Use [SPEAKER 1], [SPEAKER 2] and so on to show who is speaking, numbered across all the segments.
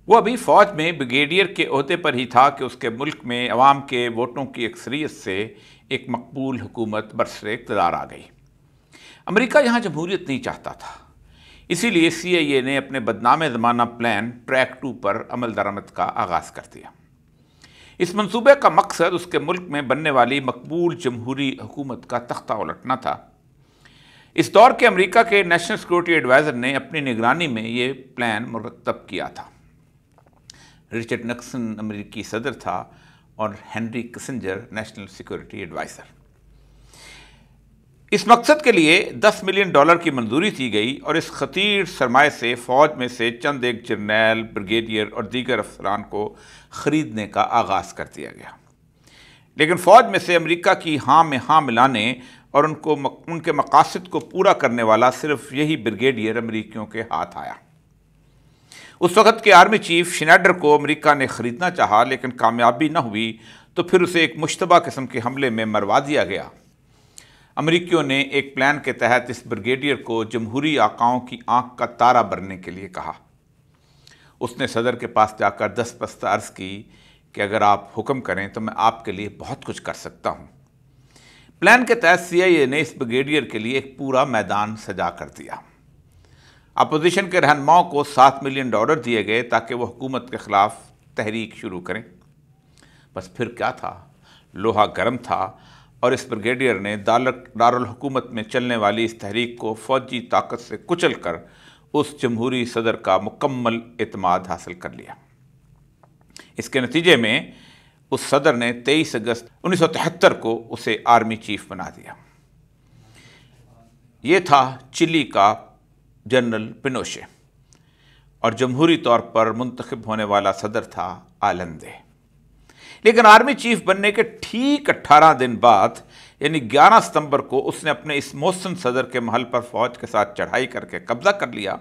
[SPEAKER 1] وہ ابھی فوج میں بریگیڈیئر کے عہدے پر ہی تھا کہ اس کے ملک میں عوام کے ووٹوں کی اکثریت سے ایک مقبول حکومت برسر اقتدار آ گئی۔ امریکہ یہاں جمہوریت نہیں چاہتا تھا، اسی لیے CIA نے اپنے بدنام زمانہ پلان ٹریک 2 پر عمل درآمد کا آغاز کر دیا۔ اس منصوبے کا مقصد اس کے ملک میں بننے والی مقبول جمہوری حکومت کا تختہ الٹنا تھا۔ اس دور کے امریکہ کے نیشنل سیکورٹی ایڈوائزر نے اپنی نگرانی میں یہ پلان مرتب کیا تھا۔ رچرڈ نکسن امریکی صدر تھا اور Henry Kissinger national security adviser. اس مقصد کے لیے $10 ملین کی منظوری دی گئی اور اس خطیر سرمایہ سے فوج میں سے چند ایک جرنیل، بریگیڈیئر اور دیگر افسران کو خریدنے کا آغاز کر دیا گیا۔ لیکن فوج میں سے امریکہ کی ہاں میں ہاں ملانے اور ان کے مقاصد کو پورا کرنے والا صرف یہی بریگیڈیئر امریکیوں کے ہاتھ آیا۔ اس وقت کے آرمی چیف شنائڈر کو امریکہ نے خریدنا چاہا، لیکن کامیابی نہ ہوئی تو پھر اسے ایک مشتبہ قسم کے حملے میں مروا دیا گیا۔ امریکیوں نے ایک پلان کے تحت اس بریگیڈیئر کو جمہوری آقاؤں کی آنکھ کا تارا بننے کے لیے کہا۔ اس نے صدر کے پاس جا کر دست عرض کی کہ اگر آپ حکم کریں تو میں آپ کے لیے بہت کچھ کر سکتا ہوں۔ پلان کے تحت CIA نے اس بریگیڈیئر کے لیے ایک پورا میدان سجا کر دیا۔ اپوزیشن کے رہنماؤں کو $7 ملین دیے گئے تاکہ وہ حکومت کے خلاف تحریک شروع کریں۔ بس پھر کیا تھا، لوہا گرم تھا اور اس بریگیڈیئر نے دارالحکومت میں چلنے والی اس تحریک کو فوجی طاقت سے کچل کر اس جمہوری صدر کا مکمل اعتماد حاصل کر لیا۔ اس کے نتیجے میں اس صدر نے 23 اگست 1973 کو اسے آرمی چیف بنا دیا۔ یہ تھا چلی کا جنرل پینوشے اور جمہوری طور پر منتخب ہونے والا صدر تھا آلندے۔ لیکن آرمی چیف بننے کے ٹھیک 18 دن بعد یعنی 11 ستمبر کو اس نے اپنے اس محسن صدر کے محل پر فوج کے ساتھ چڑھائی کر کے قبضہ کر لیا۔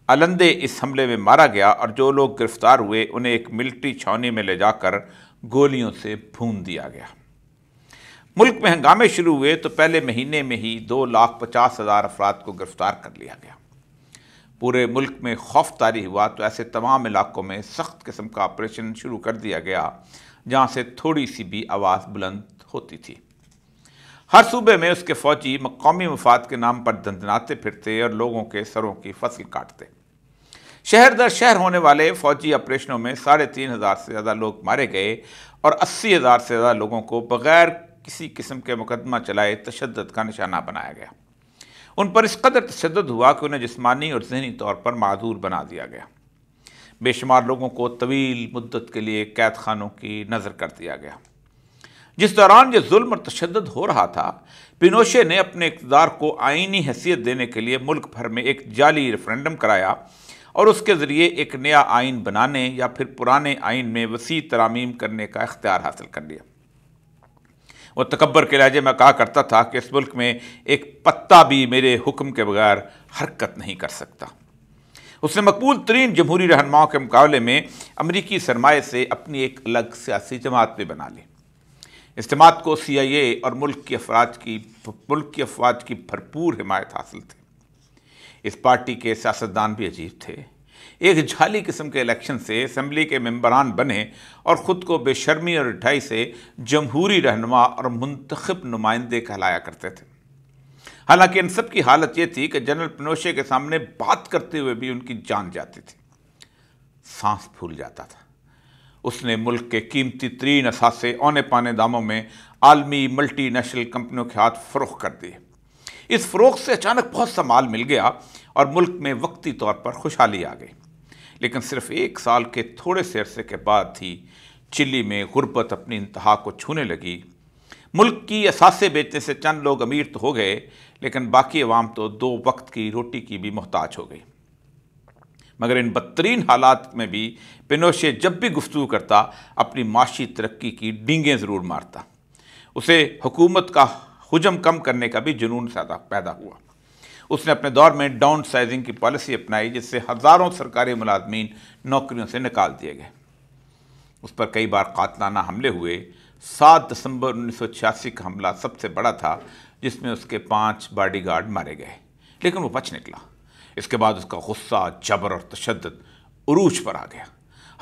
[SPEAKER 1] آلندے اس حملے میں مارا گیا اور جو لوگ گرفتار ہوئے انہیں ایک ملٹری چھاؤنی میں لے جا کر گولیوں سے بھون دیا گیا۔ ملک میں ہنگامے شروع ہوئے تو پہلے مہینے میں ہی 2,50,000 افراد کو گرفتار کر لیا گیا۔ پورے ملک میں خوف طاری ہوا تو ایسے تمام علاقوں میں سخت قسم کا آپریشن شروع کر دیا گیا جہاں سے تھوڑی سی بھی آواز بلند ہوتی تھی۔ ہر صوبے میں اس کے فوجی قومی مفاد کے نام پر دندناتے پھرتے اور لوگوں کے سروں کی فصل کاٹتے۔ شہر در شہر ہونے والے فوجی آپریشنوں میں 3,500 سے زیادہ لوگ مارے گئے اور 80,000 سے زیادہ لوگوں کو بغیر کسی قسم کے مقدمہ چلائے تشدد کا نشانہ بنایا گیا۔ ان پر اس قدر تشدد ہوا کہ انہیں جسمانی اور ذہنی طور پر معذور بنا دیا گیا۔ بے شمار لوگوں کو طویل مدت کے لیے قید خانوں کی نذر کر دیا گیا۔ جس دوران یہ ظلم اور تشدد ہو رہا تھا، پینوشے نے اپنے اقتدار کو آئینی حیثیت دینے کے لیے ملک بھر میں ایک جعلی ریفرنڈم کرایا اور اس کے ذریعے ایک نیا آئین بنانے یا پھر پرانے آئین میں وسیع ترامیم کرنے کا اختیار حاصل کر لیا۔ وہ تکبر کے لہجے میں کہا کرتا تھا کہ اس ملک میں ایک پتا بھی میرے حکم کے بغیر حرکت نہیں کر سکتا۔ اس نے مقبول ترین جمہوری رہنماؤں کے مقابلے میں امریکی سرمایہ سے اپنی ایک الگ سیاسی جماعت بھی بنا لی۔ اس جماعت کو CIA اور ملک کی افواج کی بھرپور حمایت حاصل تھی۔ اس پارٹی کے سیاستدان بھی عجیب تھے۔ ایک جھالی قسم کے الیکشن سے اسمبلی کے ممبران بنے اور خود کو بے شرمی اور رٹھائی سے جمہوری رہنما اور منتخب نمائندے کہلایا کرتے تھے۔ حالانکہ ان سب کی حالت یہ تھی کہ جنرل پینوشے کے سامنے بات کرتے ہوئے بھی ان کی جان جاتی تھی، سانس پھول جاتا تھا۔ اس نے ملک کے قیمتی ترین اثاثے اونے پانے داموں میں عالمی ملٹی نیشنل کمپنیوں کے ہاتھ فروخت کر دیے۔ اس فروخت سے اچانک بہت سا مال مل گیا اور ملک میں وقتی طور پر خوشحالی آ گئی۔ لیکن صرف 1 سال کے تھوڑے سے عرصے کے بعد ہی چلی میں غربت اپنی انتہا کو چھونے لگی۔ ملک کی اثاثے بیچنے سے چند لوگ امیر تو ہو گئے، لیکن باقی عوام تو 2 وقت کی روٹی کی بھی محتاج ہو گئی۔ مگر ان بدترین حالات میں بھی پینوشے جب بھی گفتگو کرتا اپنی معاشی ترقی کی ڈینگیں ضرور مارتا۔ اسے حکومت کا حجم کم کرنے کا بھی جنون پیدا ہوا۔ اس نے اپنے دور میں ڈاؤن سائزنگ کی پالیسی اپنائی جس سے ہزاروں سرکاری ملازمین نوکریوں سے نکال دیے گئے۔ اس پر کئی بار قاتلانہ حملے ہوئے۔ 7 دسمبر 1986 کا حملہ سب سے بڑا تھا جس میں اس کے 5 باڈی گارڈ مارے گئے، لیکن وہ بچ نکلا۔ اس کے بعد اس کا غصہ، جبر اور تشدد عروج پر آ گیا۔